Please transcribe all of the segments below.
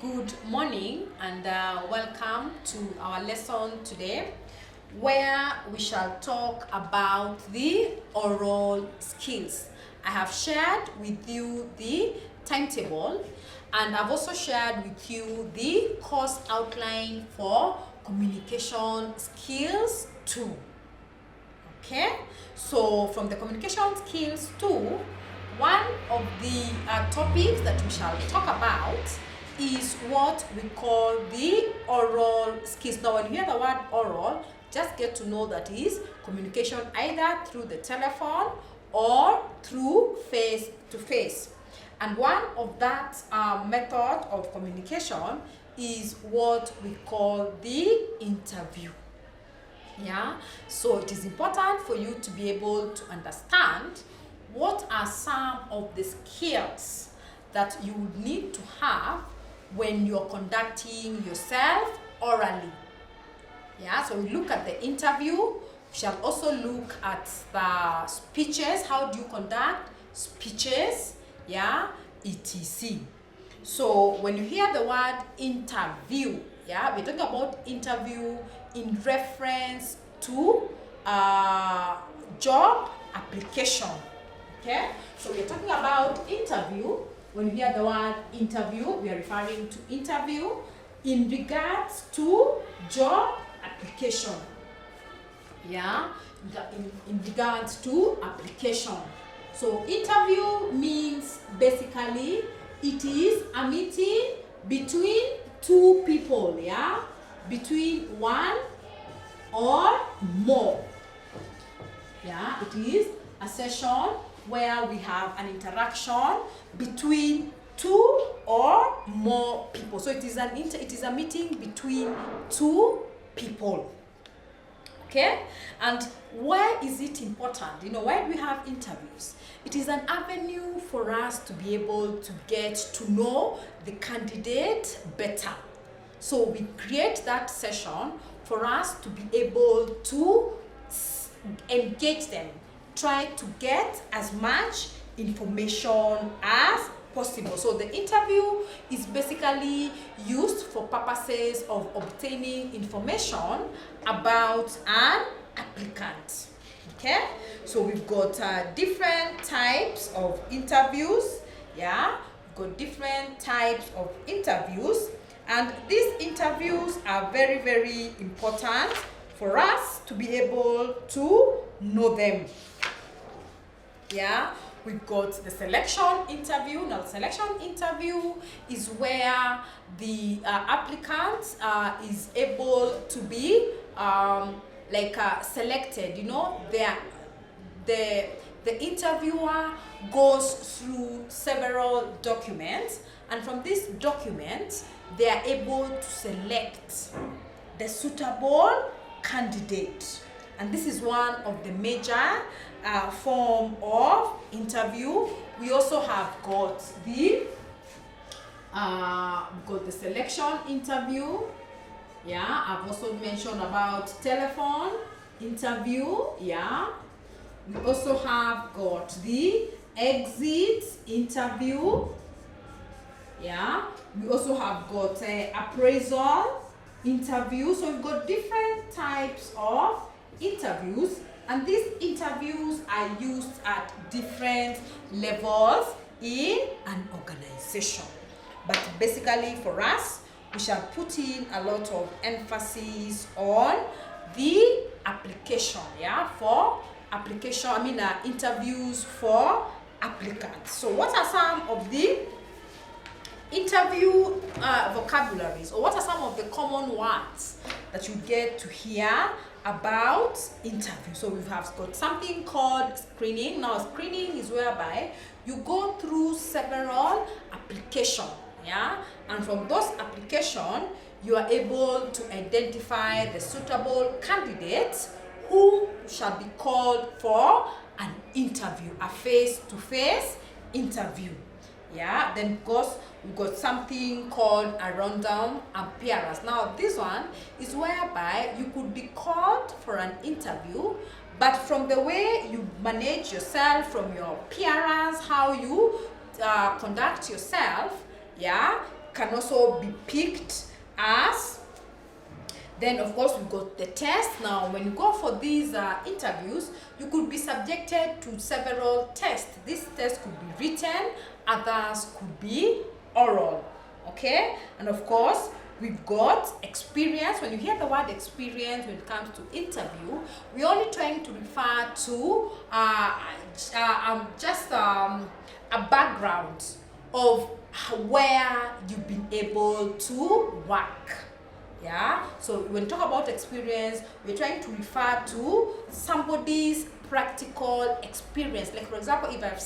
Good morning and welcome to our lesson today where we shall talk about the oral skills. I have shared with you the timetable and I've also shared with you the course outline for communication skills 2. Okay, so from the communication skills 2, one of the topics that we shall talk about is what we call the oral skills. Now, when you hear the word oral, just get to know that is communication either through the telephone or through face to face. And one of that method of communication is what we call the interview. Yeah, so it is important for you to be able to understand what are some of the skills that you would need to have when you're conducting yourself orally. Yeah, so we look at the interview. We shall also look at the speeches. How do you conduct speeches? Yeah, etc. So when you hear the word interview, yeah, we're talking about interview in reference to job application. Okay, so we're talking about interview. When you hear the word interview, we are referring to interview in regards to job application. Yeah, in regards to application. So interview means basically it is a meeting between two people, yeah, between one or more. Yeah, it is a session where we have an interaction between two or more people. So it is a meeting between two people. Okay, and why is it important? Why do we have interviews? It is an avenue for us to be able to get to know the candidate better. So we create that session for us to be able to engage them, try to get as much information as possible. So the interview is basically used for purposes of obtaining information about an applicant. Okay, so we've got different types of interviews. Yeah, we've got different types of interviews, and these interviews are very, very important for us to be able to know them. Yeah, we've got the selection interview. Now, the selection interview is where the applicant is able to be selected. The interviewer goes through several documents, and from these documents, they are able to select the suitable candidate. And this is one of the major form of interview. We also have got the selection interview. Yeah, I've also mentioned about telephone interview. Yeah, we also have got the exit interview. Yeah, we also have got appraisal interview. So we've got different types of interviews, and these interviews are used at different levels in an organization. But basically for us, we shall put in a lot of emphasis on the application, yeah, for application, interviews for applicants. So what are some of the interview vocabularies, or what are some of the common words that you get to hear about interview? So we have got something called screening. Now, screening is whereby you go through several applications, yeah, and from those applications, you are able to identify the suitable candidates who shall be called for an interview, a face-to-face interview. Yeah, then of course we've got something called a random appearance. Now this one is whereby you could be called for an interview, but from the way you manage yourself, from your appearance, how you conduct yourself, yeah, can also be picked as. Then of course we got the test. Now when you go for these interviews, you could be subjected to several tests. These tests could be written, others could be oral. Okay, and of course we've got experience. When you hear the word experience when it comes to interview, we're only trying to refer to a background of where you've been able to work. Yeah, so when we talk about experience, we're trying to refer to somebody's practical experience. Like for example, if I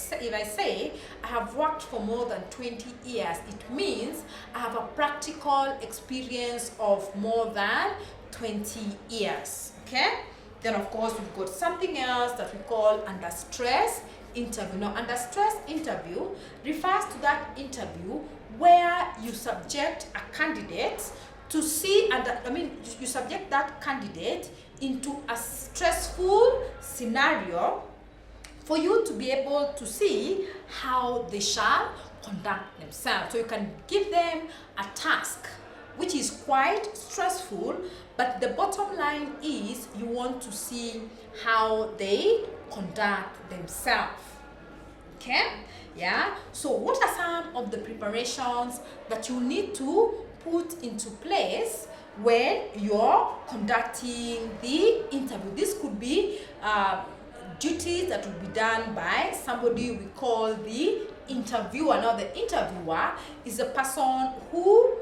say I have worked for more than 20 years, it means I have a practical experience of more than 20 years. Okay, then of course we've got something else that we call under stress interview. Now under stress interview refers to that interview where you subject a candidate to see, and you subject that candidate into a stressful scenario for you to be able to see how they shall conduct themselves. So you can give them a task which is quite stressful, but the bottom line is you want to see how they conduct themselves. Okay, yeah, so what are some of the preparations that you need to put into place when you're conducting the interview? This could be duties that will be done by somebody we call the interviewer. Now the interviewer is a person who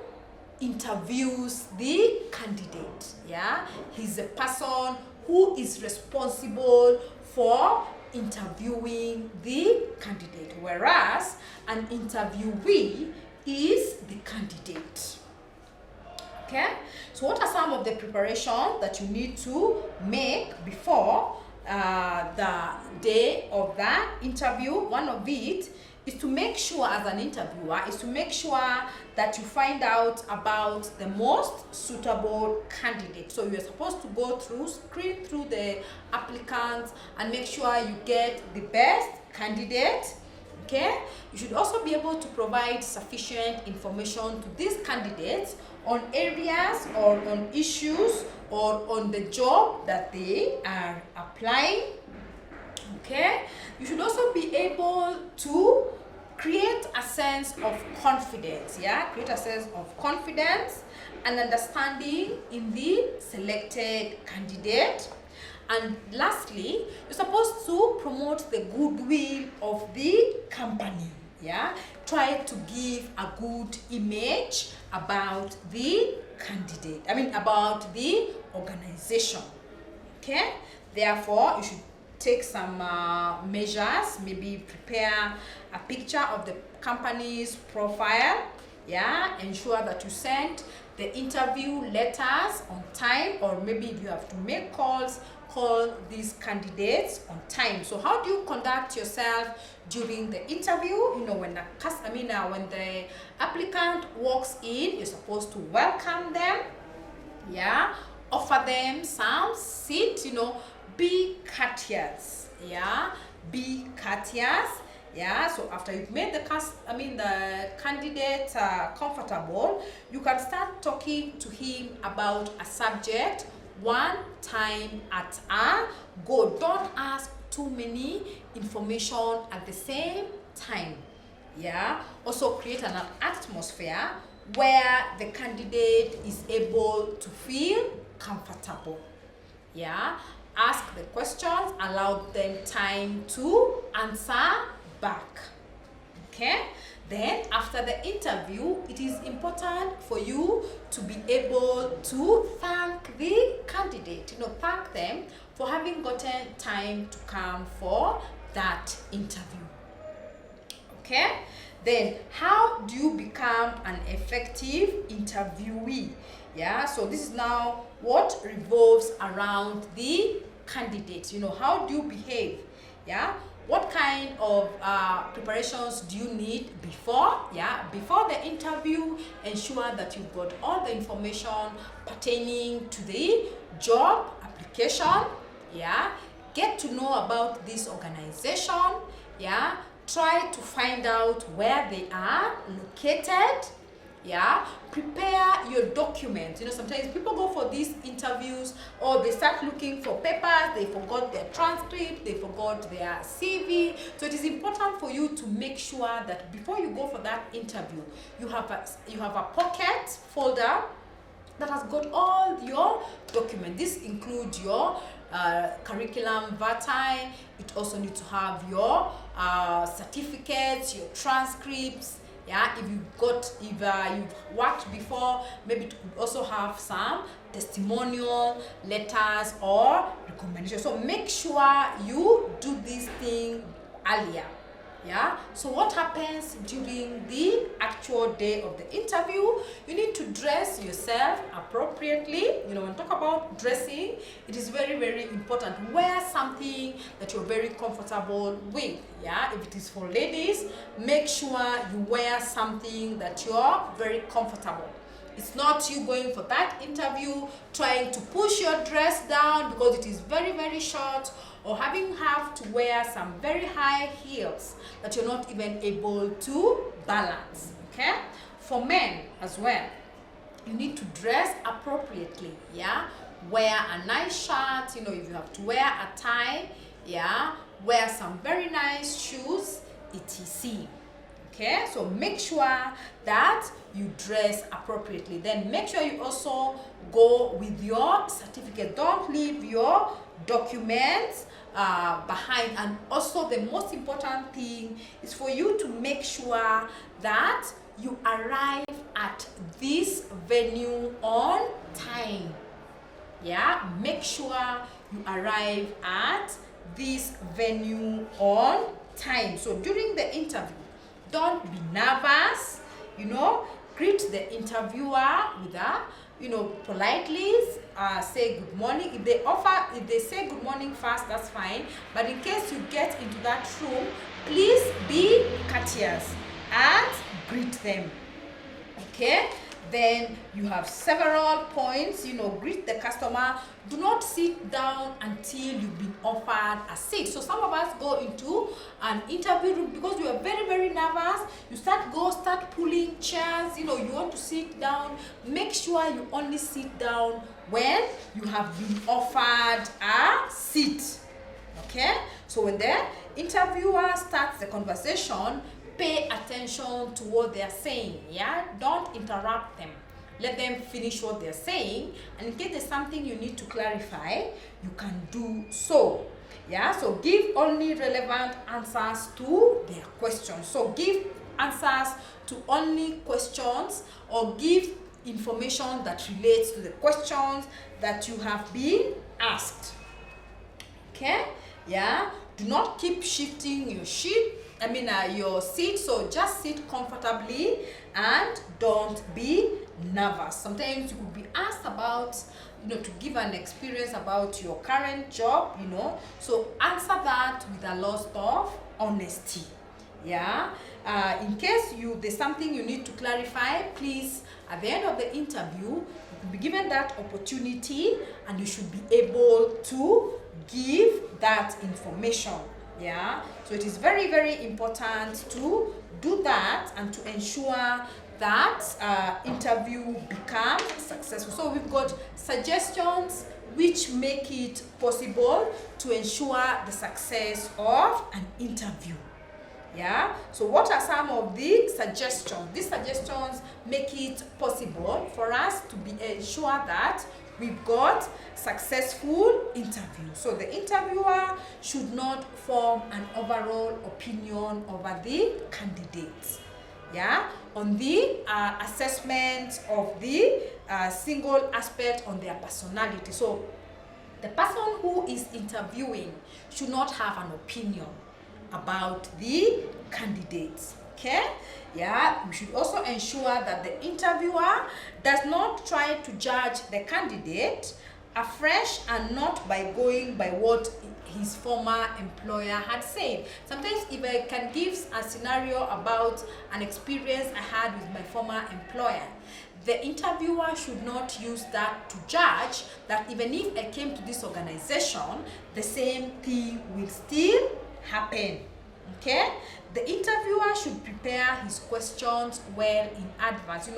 interviews the candidate. Yeah, he's a person who is responsible for interviewing the candidate, whereas an interviewee is the candidate. Okay, so what are some of the preparations that you need to make before the day of the interview? One of it is to make sure, as an interviewer, is to make sure that you find out about the most suitable candidate. So you're supposed to go through, screen through the applicants and make sure you get the best candidate. Okay, you should also be able to provide sufficient information to these candidates on areas or on issues or on the job that they are applying. Okay, you should also be able to create a sense of confidence. Yeah, create a sense of confidence and understanding in the selected candidate. And lastly, you're supposed to promote the goodwill of the company. Yeah, try to give a good image about the candidate, about the organization. Okay, therefore you should take some measures, maybe prepare a picture of the company's profile. Yeah, ensure that you send the interview letters on time, or maybe if you have to make calls, call these candidates on time. So how do you conduct yourself during the interview? You know, when the applicant walks in, you're supposed to welcome them. Yeah, offer them some seat. You know, be courteous. Yeah, be courteous. Yeah, so after you've made the candidate comfortable, you can start talking to him about a subject one time at a go. Don't ask too many information at the same time. Yeah, also create an atmosphere where the candidate is able to feel comfortable. Yeah, ask the questions, allow them time to answer back. Okay, then after the interview, it is important for you to be able to thank the candidate. You know, thank them for having gotten time to come for that interview. Okay, then how do you become an effective interviewee? Yeah, so this is now what revolves around the candidate. You know, how do you behave? Yeah, what kind of preparations do you need before? Yeah, before the interview, ensure that you've got all the information pertaining to the job application. Yeah, get to know about this organization. Yeah, try to find out where they are located. Yeah, prepare your documents. You know, sometimes people go for these interviews or they start looking for papers, they forgot their transcript, they forgot their CV. So it is important for you to make sure that before you go for that interview, you have a pocket folder that has got all your documents. This includes your curriculum vitae. It also needs to have your certificates, your transcripts. Yeah, if you've worked before, maybe it could also have some testimonial letters or recommendations. So make sure you do this thing earlier. Yeah, so what happens during the actual day of the interview? You need to dress yourself appropriately. You know, when we talk about dressing, it is very, very important. Wear something that you're very comfortable with. Yeah, if it is for ladies, make sure you wear something that you're very comfortable. It's not you going for that interview trying to push your dress down because it is very, very short, or have to wear some very high heels that you're not even able to balance. Okay, for men as well, you need to dress appropriately. Yeah, wear a nice shirt. You know, if you have to wear a tie, yeah, wear some very nice shoes, etc. Okay, so make sure that you dress appropriately. Then make sure you also go with your certificate. Don't leave your documents behind. And also the most important thing is for you to make sure that you arrive at this venue on time. Yeah, make sure you arrive at this venue on time. So during the interview, don't be nervous. You know, greet the interviewer with politely say good morning. If they say good morning first, that's fine. But in case you get into that room, please be courteous and greet them. Okay, then you have several points. You know, greet the customer. Do not sit down until you've been offered a seat. So some of us go into an interview room because we are very, very nervous. You start pulling chairs. You know, you want to sit down. Make sure you only sit down when you have been offered a seat. Okay, so when the interviewer starts the conversation, pay attention to what they are saying. Yeah, don't interrupt them. Let them finish what they're saying, and in case there's something you need to clarify, you can do so. Yeah, so give only relevant answers to their questions. So give answers to only questions, or give information that relates to the questions that you have been asked. Okay, yeah, do not keep shifting your your seat. So just sit comfortably and don't be nervous. Sometimes you could be asked about, to give an experience about your current job, so answer that with a lot of honesty. Yeah, in case there's something you need to clarify, please, at the end of the interview, you will be given that opportunity and you should be able to give that information. Yeah, so it is very, very important to do that and to ensure that interview becomes successful. So we've got suggestions which make it possible to ensure the success of an interview. Yeah, so what are some of the suggestions? These suggestions make it possible for us to ensure that we've got successful interview. So the interviewer should not form an overall opinion over the candidates. Yeah, on the assessment of the single aspect on their personality. So the person who is interviewing should not have an opinion about the candidates. Okay, yeah, we should also ensure that the interviewer does not try to judge the candidate afresh and not by going by what his former employer had said. Sometimes if I can give a scenario about an experience I had with my former employer, the interviewer should not use that to judge that even if I came to this organization, the same thing will still happen. Okay, the interviewer should prepare his questions well in advance.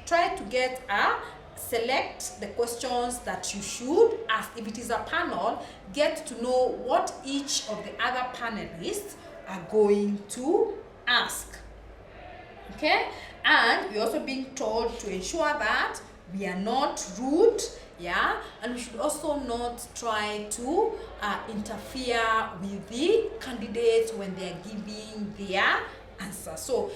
Try to select the questions that you should ask. If it is a panel, get to know what each of the other panelists are going to ask. Okay, and we're also being told to ensure that we are not rude, and we should also not try to interfere with the candidates when they are giving their answer. So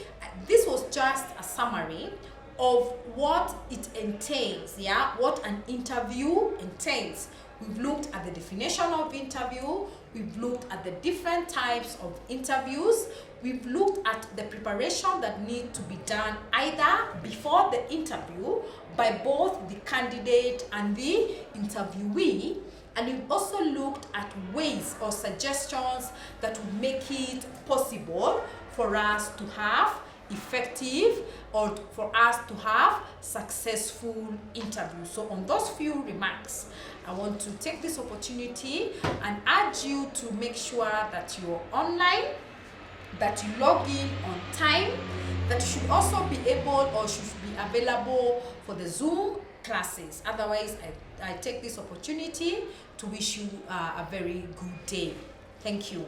this was just a summary of what it entails, what an interview entails. We've looked at the definition of interview, we've looked at the different types of interviews, we've looked at the preparation that need to be done either before the interview by both the candidate and the interviewee, and we've also looked at ways or suggestions that would make it possible for us to have effective or for us to have successful interviews. So on those few remarks, I want to take this opportunity and urge you to make sure that you're online, that you log in on time, that you should also be able or should be available for the Zoom classes. Otherwise, I take this opportunity to wish you a very good day. Thank you.